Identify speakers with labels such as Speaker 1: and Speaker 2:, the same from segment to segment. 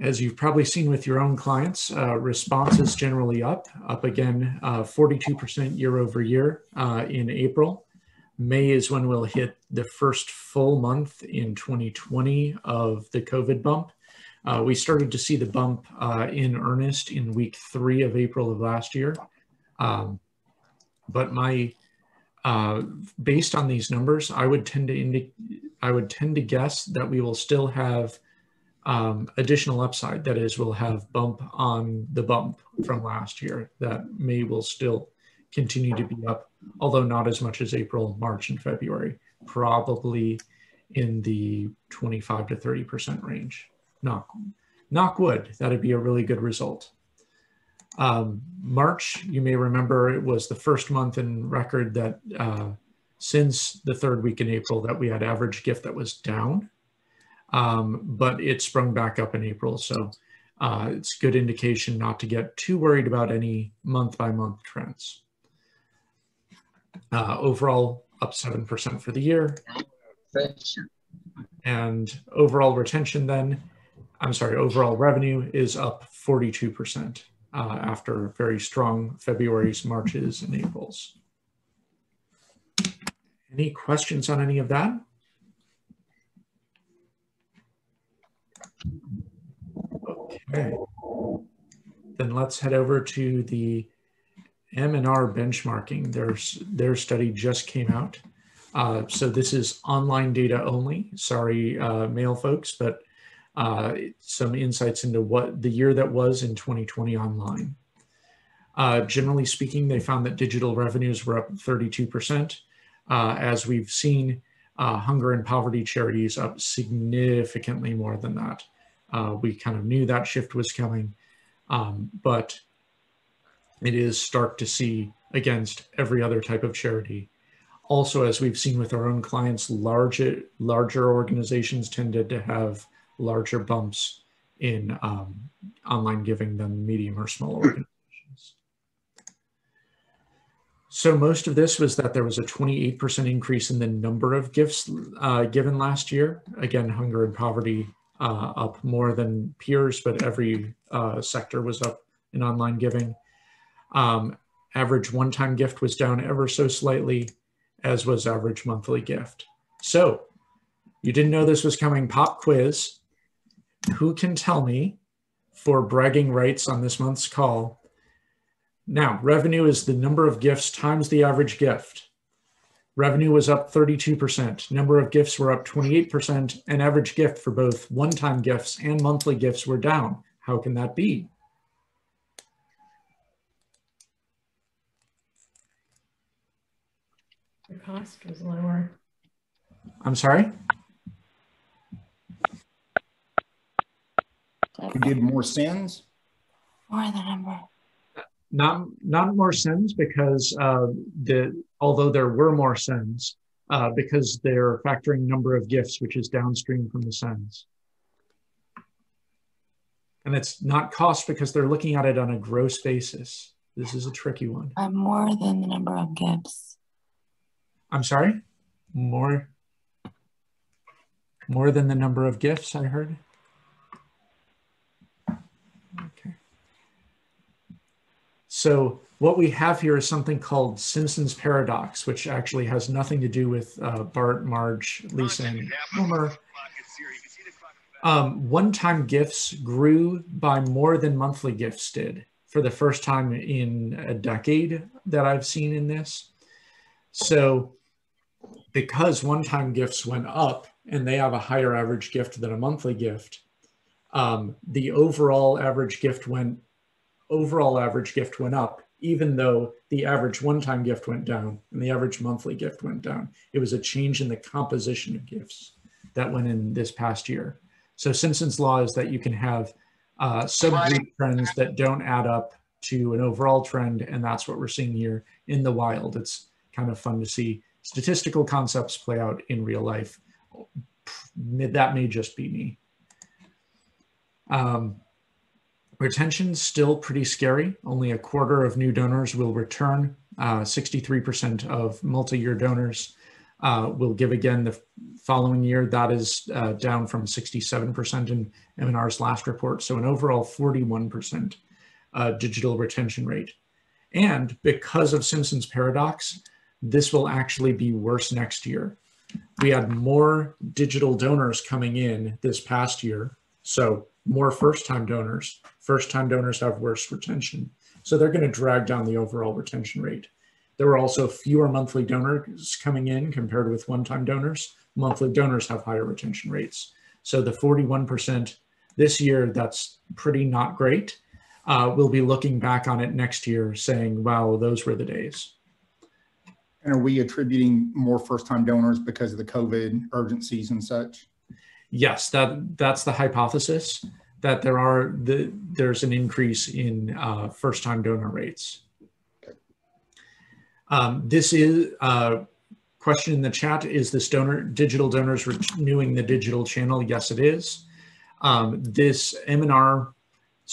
Speaker 1: As you've probably seen with your own clients, response is generally up again, 42% year over year in April. May is when we'll hit the first full month in 2020 of the COVID bump. We started to see the bump in earnest in week 3 of April of last year. But based on these numbers, I would tend to guess that we will still have additional upside. That is, we'll have bump on the bump from last year. That May will still continue to be up, although not as much as April, March, and February, probably in the 25 to 30% range. Knock wood, that'd be a really good result. March, you may remember, it was the first month in record that since the 3rd week in April that we had average gift that was down, but it sprung back up in April. So it's good indication not to get too worried about any month-by-month trends. Overall, up 7% for the year. And overall retention then, overall revenue is up 42% after very strong February's, Marches, and Aprils. Any questions on any of that? Okay, then let's head over to the M&R benchmarking. Their study just came out. So this is online data only. Sorry, mail folks, but some insights into what the year that was in 2020 online. Generally speaking, they found that digital revenues were up 32%. As we've seen, hunger and poverty charities up significantly more than that. We kind of knew that shift was coming, but it is stark to see against every other type of charity. Also, as we've seen with our own clients, larger organizations tended to have larger bumps in online giving than medium or small organizations. So most of this was that there was a 28% increase in the number of gifts given last year. Again, hunger and poverty up more than peers, but every sector was up in online giving. Average one-time gift was down ever so slightly, as was average monthly gift. So you didn't know this was coming. Pop quiz. Who can tell me, for bragging rights on this month's call? Now, revenue is the number of gifts times the average gift. Revenue was up 32%. Number of gifts were up 28%, and average gift for both one-time gifts and monthly gifts were down. How can that be?
Speaker 2: The cost was lower.
Speaker 1: I'm sorry?
Speaker 3: We did more sends?
Speaker 2: Or the number.
Speaker 1: Not more sends, because although there were more sends, because they're factoring number of gifts, which is downstream from the sends. And it's not cost because they're looking at it on a gross basis. This is a tricky one.
Speaker 2: More than the number of gifts.
Speaker 1: I'm sorry? More than the number of gifts, I heard. Okay. So what we have here is something called Simpsons Paradox, which actually has nothing to do with Bart, Marge, Lisa, and Homer. One-time gifts grew by more than monthly gifts did for the first time in a decade that I've seen in this. So because one-time gifts went up and they have a higher average gift than a monthly gift, the overall average gift went up, even though the average one-time gift went down and the average monthly gift went down. It was a change in the composition of gifts that went in this past year. So Simpson's law is that you can have subgroup trends that don't add up to an overall trend, and that's what we're seeing here in the wild. It's kind of fun to see statistical concepts play out in real life. That may just be me. Retention's still pretty scary. Only a quarter of new donors will return. 63% of multi-year donors We'll give again the following year. That is down from 67% in M&R's last report. So an overall 41% digital retention rate. And because of Simpsons Paradox, this will actually be worse next year. We had more digital donors coming in this past year. So more first-time donors. First-time donors have worse retention. So they're going to drag down the overall retention rate. There were also fewer monthly donors coming in compared with one-time donors. Monthly donors have higher retention rates. So the 41% this year, that's pretty not great. We'll be looking back on it next year saying, wow, those were the days.
Speaker 3: And are we attributing more first-time donors because of the COVID urgencies and such?
Speaker 1: Yes, that's the hypothesis, that there's an increase in first-time donor rates. This is a question in the chat. Is this digital donors renewing the digital channel? Yes, it is. This M&R's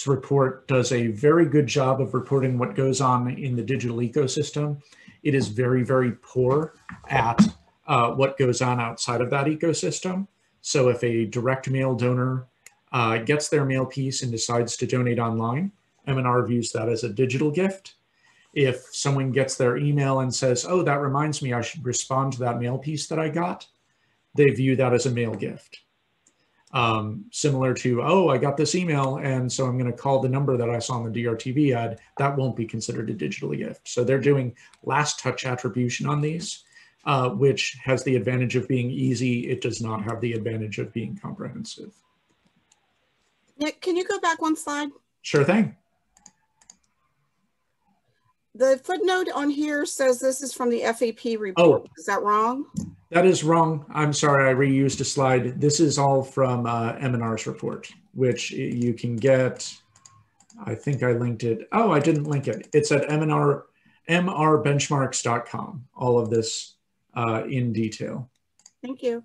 Speaker 1: report does a very good job of reporting what goes on in the digital ecosystem. It is very, very poor at what goes on outside of that ecosystem. So if a direct mail donor gets their mail piece and decides to donate online, M&R views that as a digital gift. If someone gets their email and says, oh, that reminds me, I should respond to that mail piece that I got, they view that as a mail gift. Similar to, oh, I got this email, and so I'm going to call the number that I saw on the DRTV ad. That won't be considered a digital gift. So they're doing last touch attribution on these, which has the advantage of being easy. It does not have the advantage of being comprehensive.
Speaker 4: Nick, can you go back one slide?
Speaker 1: Sure thing.
Speaker 4: The footnote on here says this is from the FAP report.
Speaker 1: Oh,
Speaker 4: is that wrong?
Speaker 1: That is wrong. I'm sorry, I reused a slide. This is all from M&R's report, which you can get. I think I linked it. Oh, I didn't link it. It's at mrbenchmarks.com. All of this in detail.
Speaker 4: Thank you.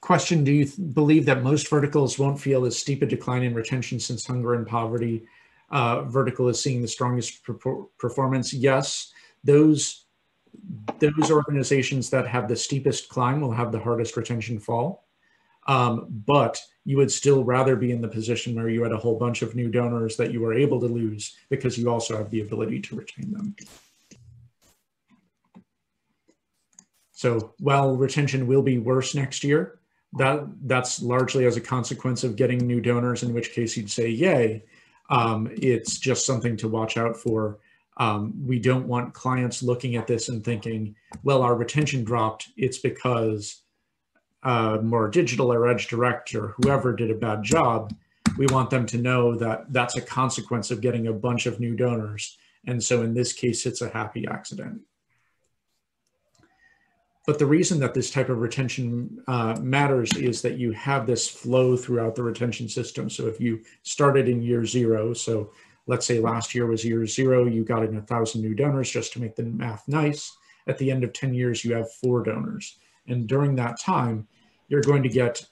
Speaker 1: Question, do you believe that most verticals won't feel as steep a decline in retention since hunger and poverty vertical is seeing the strongest performance? Yes, those organizations that have the steepest climb will have the hardest retention fall. But you would still rather be in the position where you had a whole bunch of new donors that you were able to lose because you also have the ability to retain them. So while retention will be worse next year, that's largely as a consequence of getting new donors, in which case you'd say, yay. It's just something to watch out for. We don't want clients looking at this and thinking, well, our retention dropped. It's because more digital or edge direct or whoever did a bad job. We want them to know that that's a consequence of getting a bunch of new donors. And so in this case, it's a happy accident. But the reason that this type of retention matters is that you have this flow throughout the retention system. So if you started in year 0, so let's say last year was year 0, you got in 1,000 new donors just to make the math nice. At the end of 10 years, you have 4 donors. And during that time, you're going to get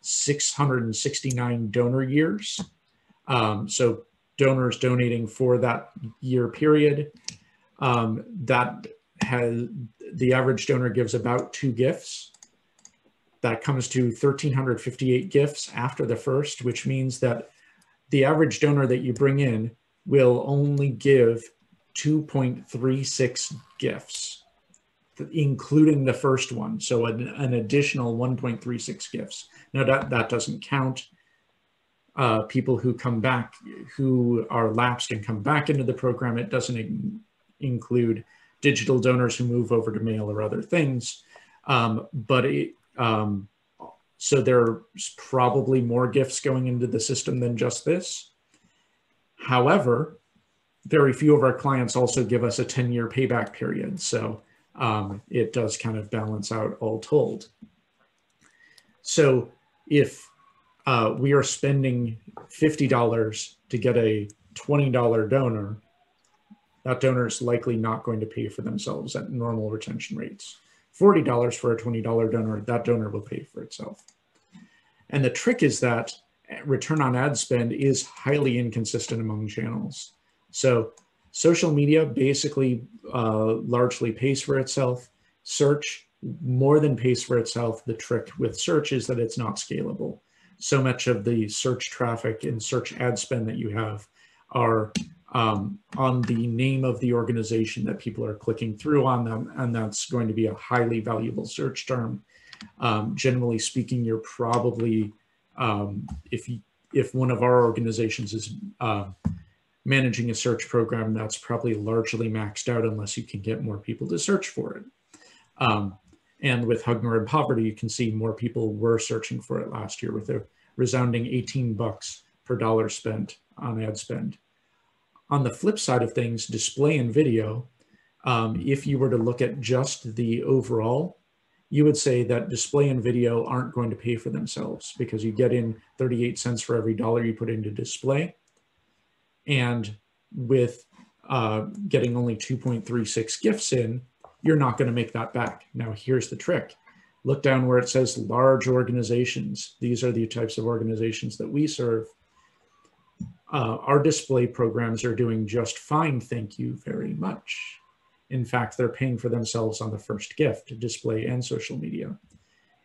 Speaker 1: 669 donor years. So donors donating for that year period. That has, the average donor gives about 2 gifts. That comes to 1,358 gifts after the first, which means that the average donor that you bring in will only give 2.36 gifts, including the first one. So an additional 1.36 gifts. Now that doesn't count people who come back, who are lapsed and come back into the program. It doesn't include digital donors who move over to mail or other things. So there's probably more gifts going into the system than just this. However, very few of our clients also give us a 10-year payback period. So it does kind of balance out all told. So if we are spending $50 to get a $20 donor, that donor is likely not going to pay for themselves at normal retention rates. $40 for a $20 donor, that donor will pay for itself. And the trick is that return on ad spend is highly inconsistent among channels. So Social media basically largely pays for itself. Search more than pays for itself. The trick with search is that it's not scalable. So much of the search traffic and search ad spend that you have are on the name of the organization that people are clicking through on them, and that's going to be a highly valuable search term. Generally speaking, you're probably, if one of our organizations is managing a search program, that's probably largely maxed out unless you can get more people to search for it. And with Hunger and Poverty, you can see more people were searching for it last year with a resounding $18 per dollar spent on ad spend. On the flip side of things, display and video, if you were to look at just the overall, you would say that display and video aren't going to pay for themselves because you get in 38 cents for every dollar you put into display. And with getting only 2.36 gifts in, you're not going to make that back. Now, here's the trick. Look down where it says large organizations. These are the types of organizations that we serve. Our display programs are doing just fine, thank you very much. In fact, they're paying for themselves on the first gift, display and social media.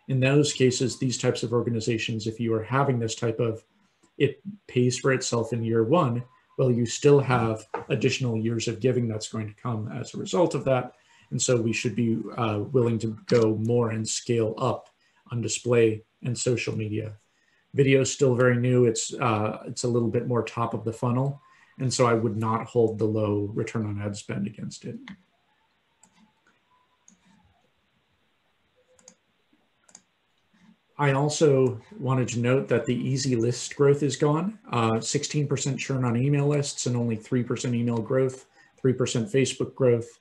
Speaker 1: In those cases, these types of organizations, if you are having this type of, it pays for itself in year one, well, you still have additional years of giving that's going to come as a result of that. And so we should be willing to go more and scale up on display and social media. Video is still very new. It's a little bit more top of the funnel. And so I would not hold the low return on ad spend against it. I also wanted to note that the easy list growth is gone. 16% churn on email lists and only 3% email growth, 3% Facebook growth,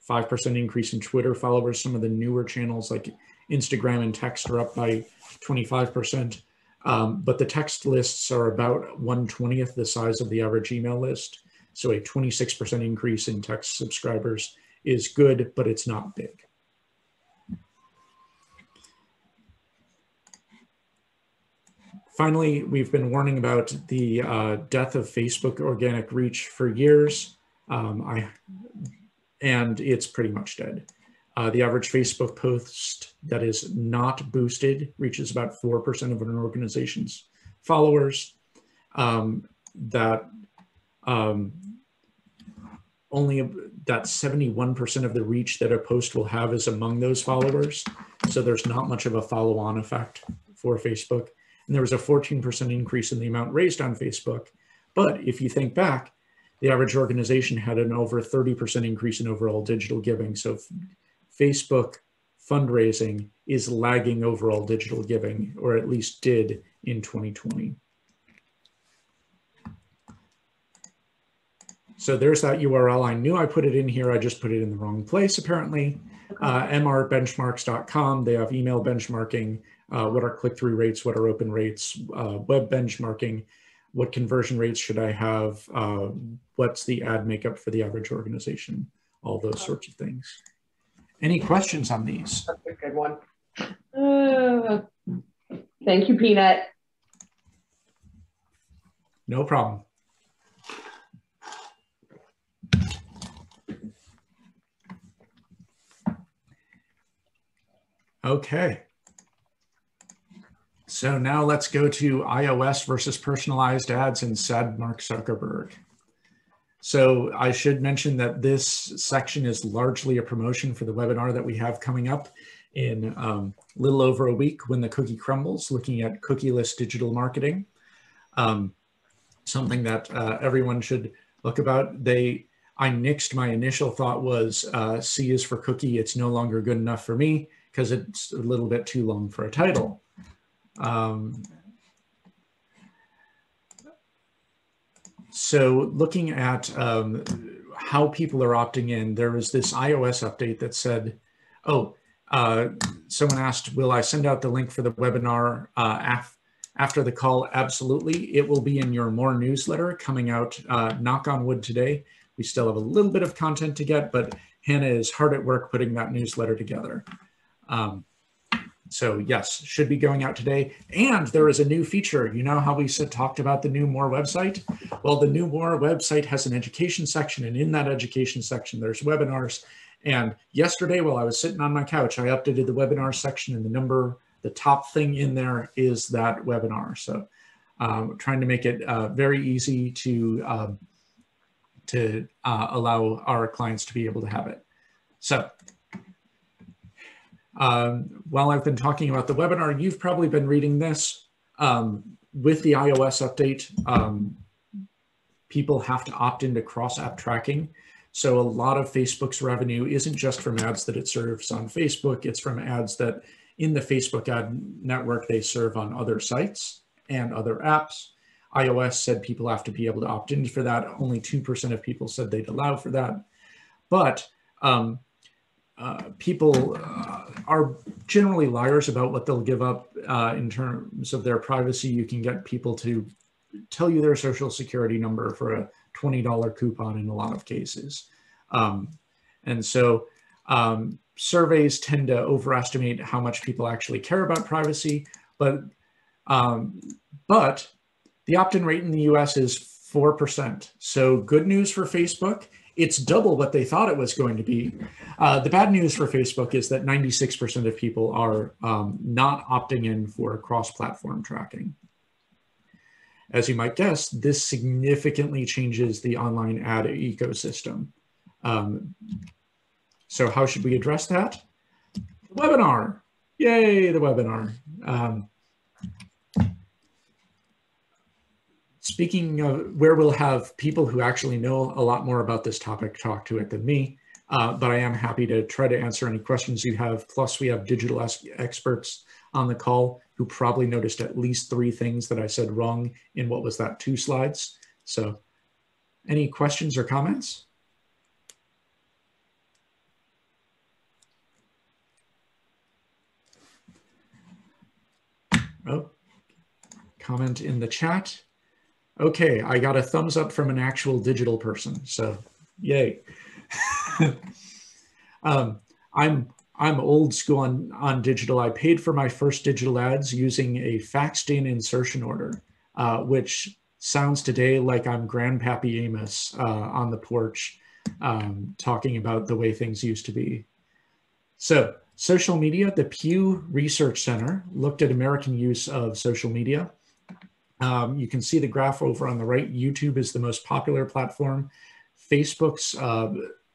Speaker 1: 5% increase in Twitter followers. Some of the newer channels like Instagram and text are up by 25%. But the text lists are about 1/20th the size of the average email list. So a 26% increase in text subscribers is good, but it's not big. Finally, we've been warning about the death of Facebook organic reach for years, and it's pretty much dead. The average Facebook post that is not boosted reaches about 4% of an organization's followers. Only that 71% of the reach that a post will have is among those followers. So there's not much of a follow-on effect for Facebook. And there was a 14% increase in the amount raised on Facebook. But if you think back, the average organization had an over 30% increase in overall digital giving. So Facebook fundraising is lagging overall digital giving, or at least did in 2020. So there's that URL. I knew I put it in here. I just put it in the wrong place, apparently. mrbenchmarks.com. They have email benchmarking, what are click-through rates, what are open rates, web benchmarking, what conversion rates should I have, what's the ad makeup for the average organization, all those sorts of things. Any questions on these?
Speaker 5: That's a good one. Thank you, Peanut.
Speaker 1: No problem. Okay. So now let's go to iOS versus personalized ads and said Mark Zuckerberg. So I should mention that this section is largely a promotion for the webinar that we have coming up in a little over a week when the cookie crumbles, looking at cookieless digital marketing. Something that everyone should look about. I nixed my initial thought was C is for cookie. It's no longer good enough for me because it's a little bit too long for a title. So looking at how people are opting in, there was this iOS update that said, someone asked, will I send out the link for the webinar after the call? Absolutely. It will be in your More newsletter coming out, knock on wood, today. We still have a little bit of content to get, but Hannah is hard at work putting that newsletter together. So yes, should be going out today. And there is a new feature. You know how we talked about the new More website? Well, the new More website has an education section, and in that education section, there's webinars. And yesterday, while I was sitting on my couch, I updated the webinar section, and the top thing in there is that webinar. So trying to make it very easy to allow our clients to be able to have it. So while I've been talking about the webinar, you've probably been reading this. With the iOS update, people have to opt into cross-app tracking. So a lot of Facebook's revenue isn't just from ads that it serves on Facebook, it's from ads that in the Facebook ad network they serve on other sites and other apps. iOS said people have to be able to opt in for that. Only 2% of people said they'd allow for that. But people are generally liars about what they'll give up in terms of their privacy. You can get people to tell you their social security number for a $20 coupon in a lot of cases. And so surveys tend to overestimate how much people actually care about privacy, but the opt-in rate in the US is 4%. So good news for Facebook. It's double what they thought it was going to be. The bad news for Facebook is that 96% of people are not opting in for cross-platform tracking. As you might guess, this significantly changes the online ad ecosystem. So how should we address that? The webinar. Yay, the webinar. Speaking of where we'll have people who actually know a lot more about this topic talk to it than me, but I am happy to try to answer any questions you have. Plus we have digital experts on the call who probably noticed at least 3 things that I said wrong in what was that 2 slides. So any questions or comments? Oh, comment in the chat. Okay, I got a thumbs up from an actual digital person, so yay. I'm old school on digital. I paid for my first digital ads using a faxed in insertion order, which sounds today like I'm Grandpappy Amos on the porch talking about the way things used to be. So social media, the Pew Research Center looked at American use of social media. You can see the graph over on the right. YouTube is the most popular platform. Facebook's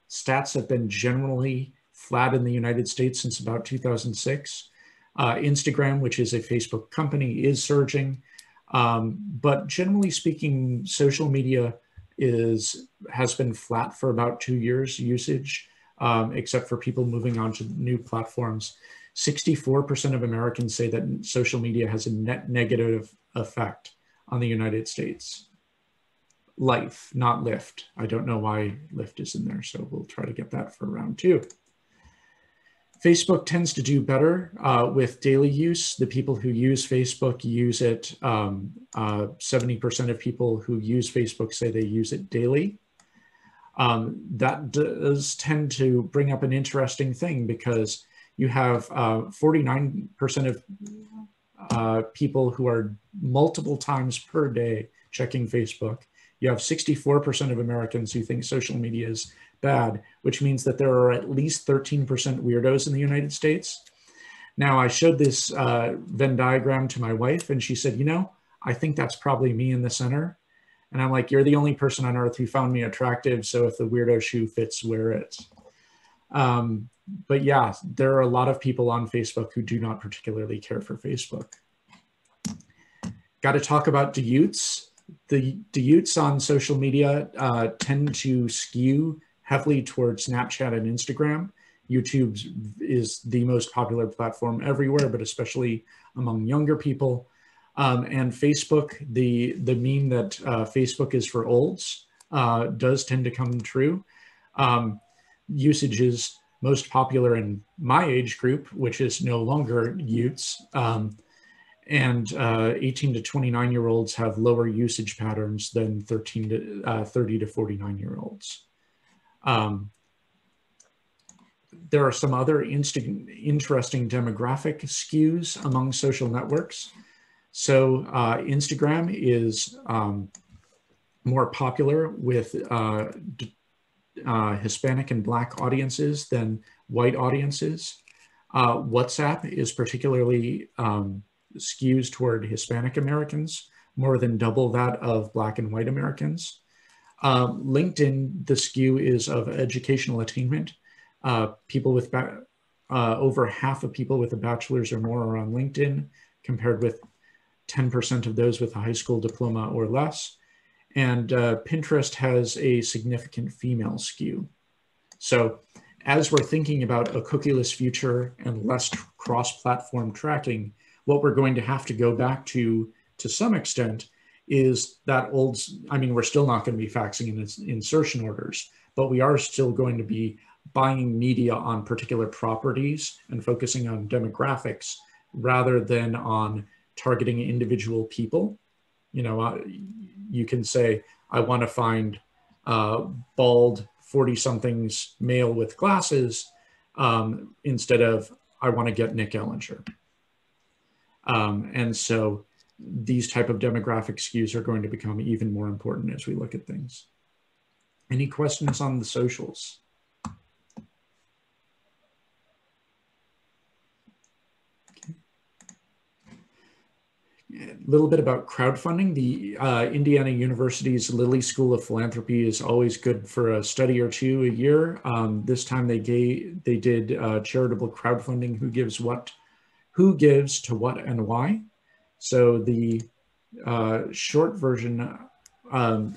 Speaker 1: stats have been generally flat in the United States since about 2006. Instagram, which is a Facebook company, is surging. But generally speaking, social media has been flat for about 2 years usage, except for people moving on to new platforms. 64% of Americans say that social media has a net negative effect on the United States. Life, not Lyft. I don't know why Lyft is in there, so we'll try to get that for round 2. Facebook tends to do better with daily use. The people who use Facebook use it. 70% of people who use Facebook say they use it daily. That does tend to bring up an interesting thing because you have 49% of people who are multiple times per day checking Facebook. You have 64% of Americans who think social media is bad, which means that there are at least 13% weirdos in the United States. Now, I showed this Venn diagram to my wife, and she said, you know, I think that's probably me in the center. And I'm like, you're the only person on earth who found me attractive, so if the weirdo shoe fits, wear it. But yeah, there are a lot of people on Facebook who do not particularly care for Facebook. Got to talk about DUTs. The DUTs on social media tend to skew heavily towards Snapchat and Instagram. YouTube is the most popular platform everywhere, but especially among younger people. And Facebook, the meme that Facebook is for olds does tend to come true. Usage is most popular in my age group, which is no longer youths. And 18 to 29-year-olds have lower usage patterns than 30 to 49-year-olds. there are some other interesting demographic skews among social networks. So Instagram is more popular with Hispanic and Black audiences than white audiences. WhatsApp is particularly skews toward Hispanic Americans, more than double that of Black and white Americans. LinkedIn, the skew is of educational attainment. People with over half of people with a bachelor's or more are on LinkedIn, compared with 10% of those with a high school diploma or less. And Pinterest has a significant female skew. So as we're thinking about a cookieless future and less cross-platform tracking, what we're going to have to go back to some extent, is that old, I mean, we're still not going to be faxing in insertion orders, but we are still going to be buying media on particular properties and focusing on demographics rather than on targeting individual people. You know, you can say, I want to find bald 40-somethings male with glasses instead of I want to get Nick Ellinger. And so these type of demographic skews are going to become even more important as we look at things. Any questions on the socials? A little bit about crowdfunding. The Indiana University's Lilly School of Philanthropy is always good for a study or two a year. This time they did charitable crowdfunding, who gives to what and why. So the short version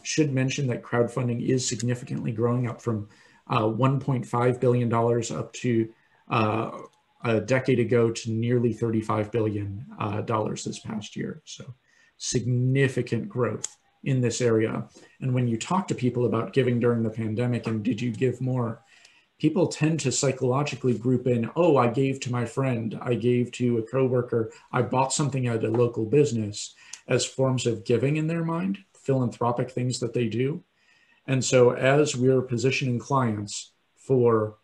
Speaker 1: should mention that crowdfunding is significantly growing, up from $1.5 billion up to a decade ago to nearly $35 billion this past year. So significant growth in this area. And when you talk to people about giving during the pandemic and did you give more, people tend to psychologically group in, oh, I gave to my friend, I gave to a coworker, I bought something at a local business, as forms of giving in their mind, philanthropic things that they do. And so as we're positioning clients for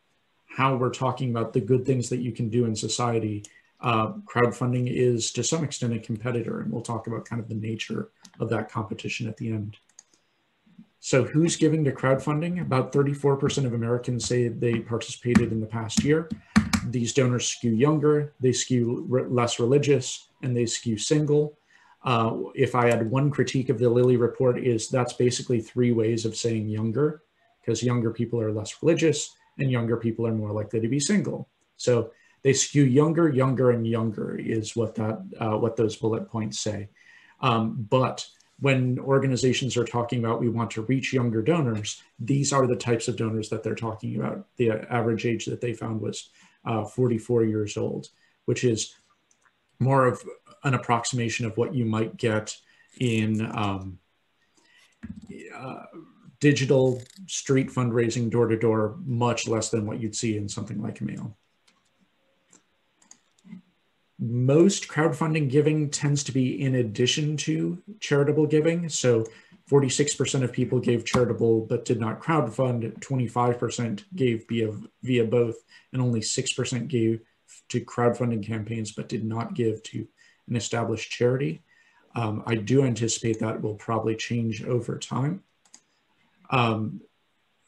Speaker 1: how we're talking about the good things that you can do in society, crowdfunding is to some extent a competitor, and we'll talk about kind of the nature of that competition at the end. So who's giving to crowdfunding? About 34% of Americans say they participated in the past year. These donors skew younger, they skew less religious, and they skew single. If I had one critique of the Lilly report, is that's basically 3 ways of saying younger, because younger people are less religious and younger people are more likely to be single. So they skew younger, and younger is what those bullet points say. But when organizations are talking about we want to reach younger donors, these are the types of donors that they're talking about. The average age that they found was 44 years old, which is more of an approximation of what you might get in digital street fundraising door-to-door, much less than what you'd see in something like mail. Most crowdfunding giving tends to be in addition to charitable giving. So 46% of people gave charitable but did not crowdfund, 25% gave via both, and only 6% gave to crowdfunding campaigns but did not give to an established charity. I do anticipate that will probably change over time. And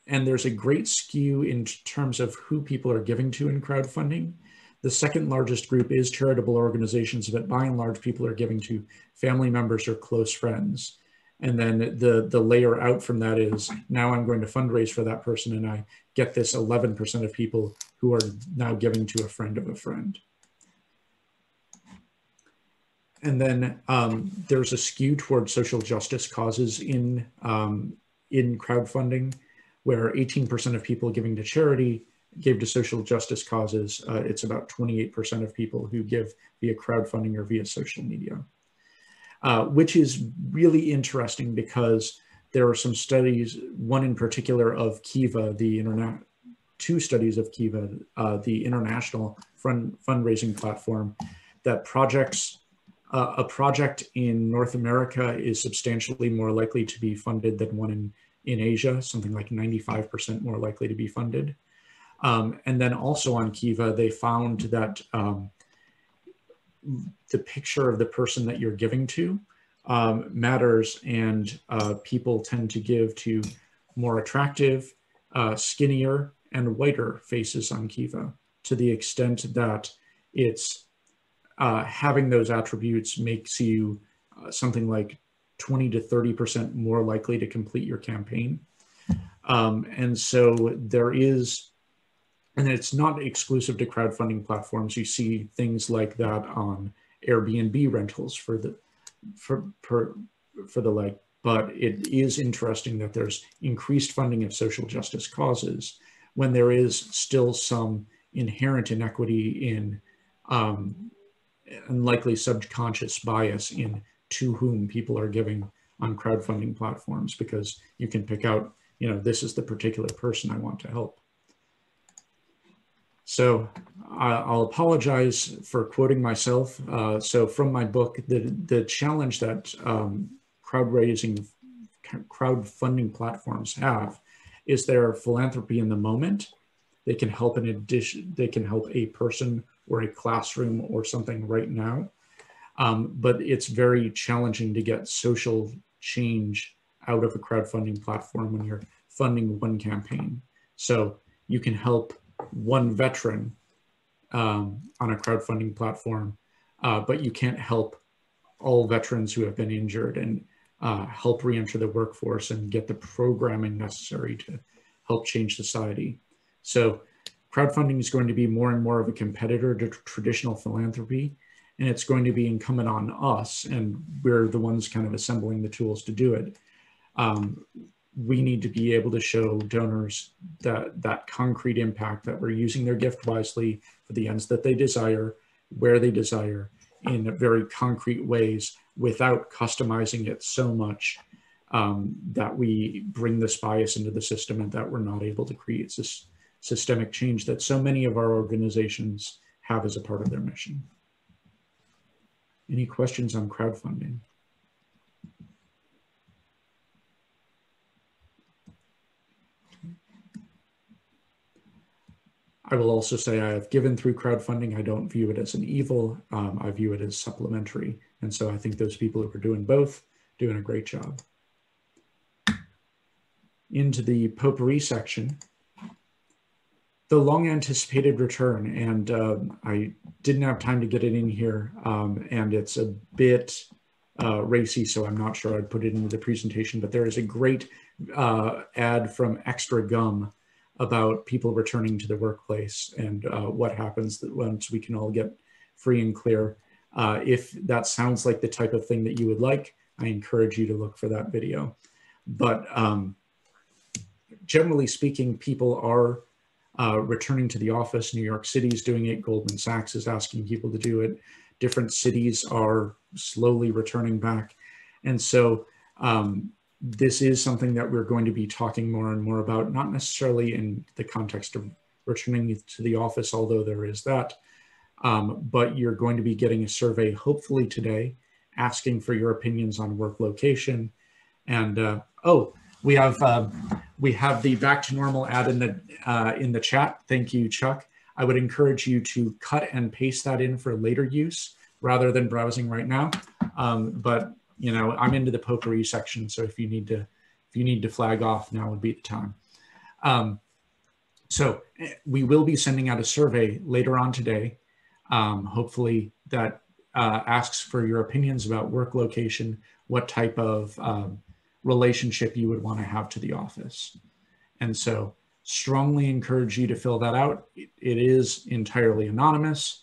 Speaker 1: there's a great skew in terms of who people are giving to in crowdfunding. The second largest group is charitable organizations, but by and large, people are giving to family members or close friends. And then the layer out from that is, now I'm going to fundraise for that person, and I get this 11% of people who are now giving to a friend of a friend. And then there's a skew toward social justice causes in crowdfunding, where 18% of people giving to charity gave to social justice causes. It's about 28% of people who give via crowdfunding or via social media, which is really interesting because there are some studies, one in particular of Kiva, two studies of Kiva, the international fundraising platform, that a project in North America is substantially more likely to be funded than one in Asia, something like 95% more likely to be funded. And then also on Kiva, they found that the picture of the person that you're giving to matters, and people tend to give to more attractive, skinnier, and whiter faces on Kiva, to the extent that it's having those attributes makes you something like 20 to 30% more likely to complete your campaign. And so there is, and it's not exclusive to crowdfunding platforms. You see things like that on Airbnb rentals for the like. But it is interesting that there's increased funding of social justice causes when there is still some inherent inequity in and likely subconscious bias in to whom people are giving on crowdfunding platforms, because you can pick out, you know, this is the particular person I want to help. So I'll apologize for quoting myself. So from my book, the challenge that crowdfunding platforms have is their philanthropy in the moment. They can help in addition, they can help a person or a classroom or something right now. But it's very challenging to get social change out of a crowdfunding platform when you're funding one campaign. So you can help one veteran on a crowdfunding platform, but you can't help all veterans who have been injured and help re-enter the workforce and get the programming necessary to help change society. So crowdfunding is going to be more and more of a competitor to traditional philanthropy, and it's going to be incumbent on us, and we're the ones kind of assembling the tools to do it. We need to be able to show donors that concrete impact, that we're using their gift wisely for the ends that they desire, where they desire, in very concrete ways, without customizing it so much that we bring this bias into the system and that we're not able to create this systemic change that so many of our organizations have as a part of their mission. Any questions on crowdfunding? I will also say I have given through crowdfunding. I don't view it as an evil. I view it as supplementary. And so I think those people who are doing both, doing a great job. Into the potpourri section, the long anticipated return. And I didn't have time to get it in here. And it's a bit racy, so I'm not sure I'd put it into the presentation, but there is a great ad from Extra Gum about people returning to the workplace and what happens once we can all get free and clear. If that sounds like the type of thing that you would like, I encourage you to look for that video. But generally speaking, people are returning to the office. New York City is doing it. Goldman Sachs is asking people to do it. Different cities are slowly returning back. And so this is something that we're going to be talking more and more about, not necessarily in the context of returning to the office, although there is that, but you're going to be getting a survey hopefully today asking for your opinions on work location. And oh, we have the back to normal ad in the chat. Thank you, Chuck. I would encourage you to cut and paste that in for later use rather than browsing right now. But you know, I'm into the potpourri section, so if you need to flag off, now would be the time. So we will be sending out a survey later on today, hopefully that asks for your opinions about work location, what type of relationship you would want to have to the office. And so strongly encourage you to fill that out. It is entirely anonymous.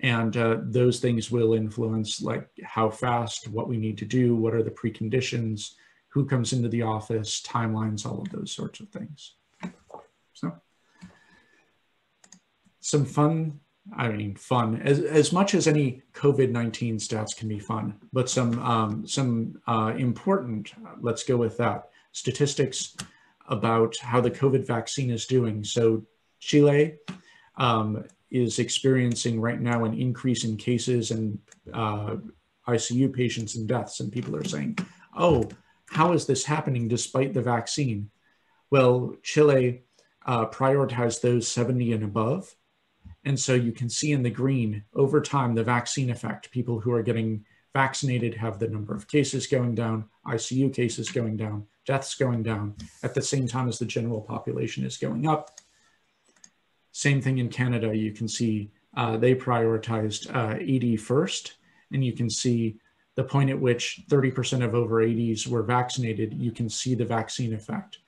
Speaker 1: And those things will influence like how fast, what we need to do, what are the preconditions, who comes into the office, timelines, all of those sorts of things. So some fun, as much as any COVID-19 stats can be fun, but some important, let's go with that, statistics about how the COVID vaccine is doing. So Chile, is experiencing right now an increase in cases and ICU patients and deaths. And people are saying, oh, how is this happening despite the vaccine? Well, Chile prioritized those 70 and above. And so you can see in the green, over time, the vaccine effect. People who are getting vaccinated have the number of cases going down, ICU cases going down, deaths going down, at the same time as the general population is going up. Same thing in Canada. You can see they prioritized 80 first, and you can see the point at which 30% of over 80s were vaccinated. You can see the vaccine effect.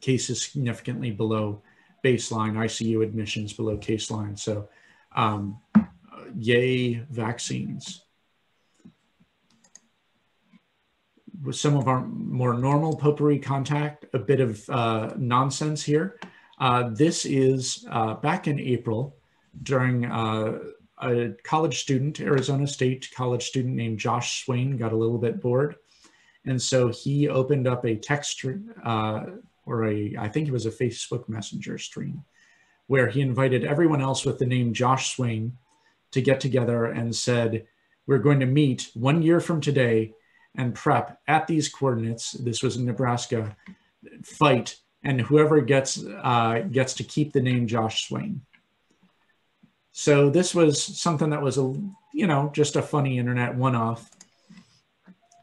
Speaker 1: Cases significantly below baseline, ICU admissions below caseline. So yay, vaccines. With some of our more normal potpourri contact, a bit of nonsense here. This is back in April during a college student, Arizona State college student named Josh Swain got a little bit bored. And so he opened up a text I think it was a Facebook Messenger stream, where he invited everyone else with the name Josh Swain to get together and said, we're going to meet 1 year from today and prep at these coordinates. This was in Nebraska, fight, and whoever gets to keep the name Josh Swain. So this was something that was just a funny internet one-off.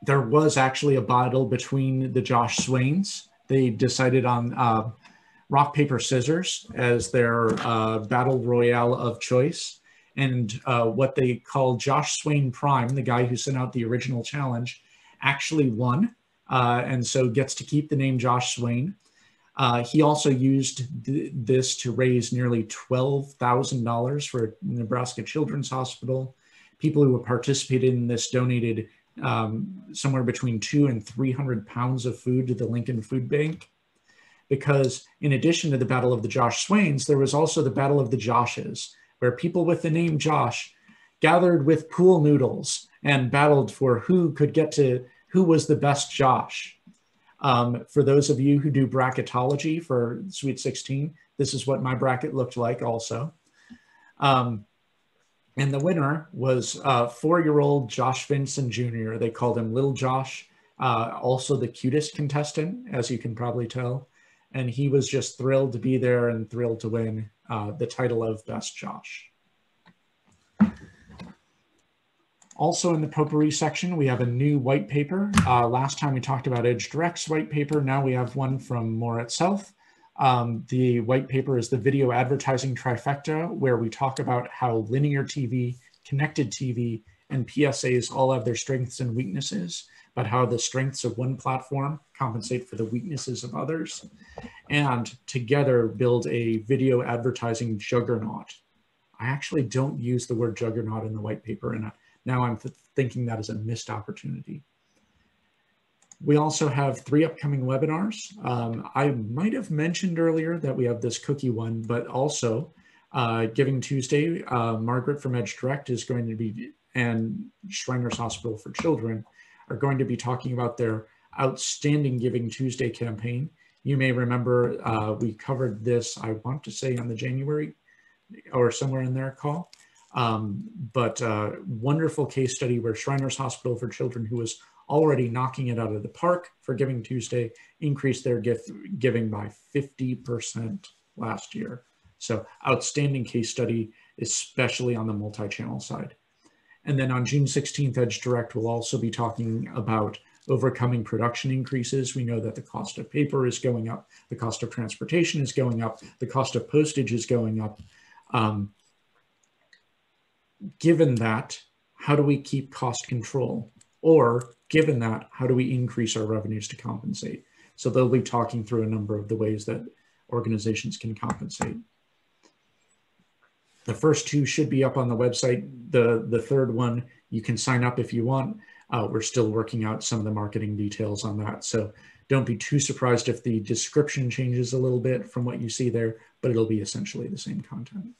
Speaker 1: There was actually a battle between the Josh Swains. They decided on rock, paper, scissors as their battle royale of choice. And what they called Josh Swain Prime, the guy who sent out the original challenge, actually won. And so gets to keep the name Josh Swain. He also used this to raise nearly $12,000 for Nebraska Children's Hospital. People who participated in this donated somewhere between 200 and 300 pounds of food to the Lincoln Food Bank. Because in addition to the Battle of the Josh Swains, there was also the Battle of the Joshes, where people with the name Josh gathered with pool noodles and battled for who was the best Josh. For those of you who do bracketology for Sweet 16, this is what my bracket looked like also. And the winner was 4-year-old Josh Vincent Jr. They called him Little Josh, also the cutest contestant, as you can probably tell. And he was just thrilled to be there and thrilled to win the title of Best Josh. Also in the potpourri section, we have a new white paper. Last time we talked about Edge Direct's white paper. Now we have one from More Itself. The white paper is the video advertising trifecta, where we talk about how linear TV, connected TV, and PSAs all have their strengths and weaknesses, but how the strengths of one platform compensate for the weaknesses of others, and together build a video advertising juggernaut. I actually don't use the word juggernaut in the white paper, and now I'm thinking that is a missed opportunity. We also have 3 upcoming webinars. I might have mentioned earlier that we have this cookie one, but also Giving Tuesday, Margaret from Edge Direct is going to be, and Shriners Hospital for Children are going to be talking about their outstanding Giving Tuesday campaign. You may remember we covered this, I want to say on the January or somewhere in there call. But wonderful case study where Shriners Hospital for Children, who was already knocking it out of the park for Giving Tuesday, increased their giving by 50% last year. So outstanding case study, especially on the multi-channel side. And then on June 16th, Edge Direct will also be talking about overcoming production increases. We know that the cost of paper is going up, the cost of transportation is going up, the cost of postage is going up. Given that, how do we keep cost control? Or given that, how do we increase our revenues to compensate? So they'll be talking through a number of the ways that organizations can compensate. The first 2 should be up on the website. The third one, you can sign up if you want. We're still working out some of the marketing details on that. So don't be too surprised if the description changes a little bit from what you see there, but it'll be essentially the same content.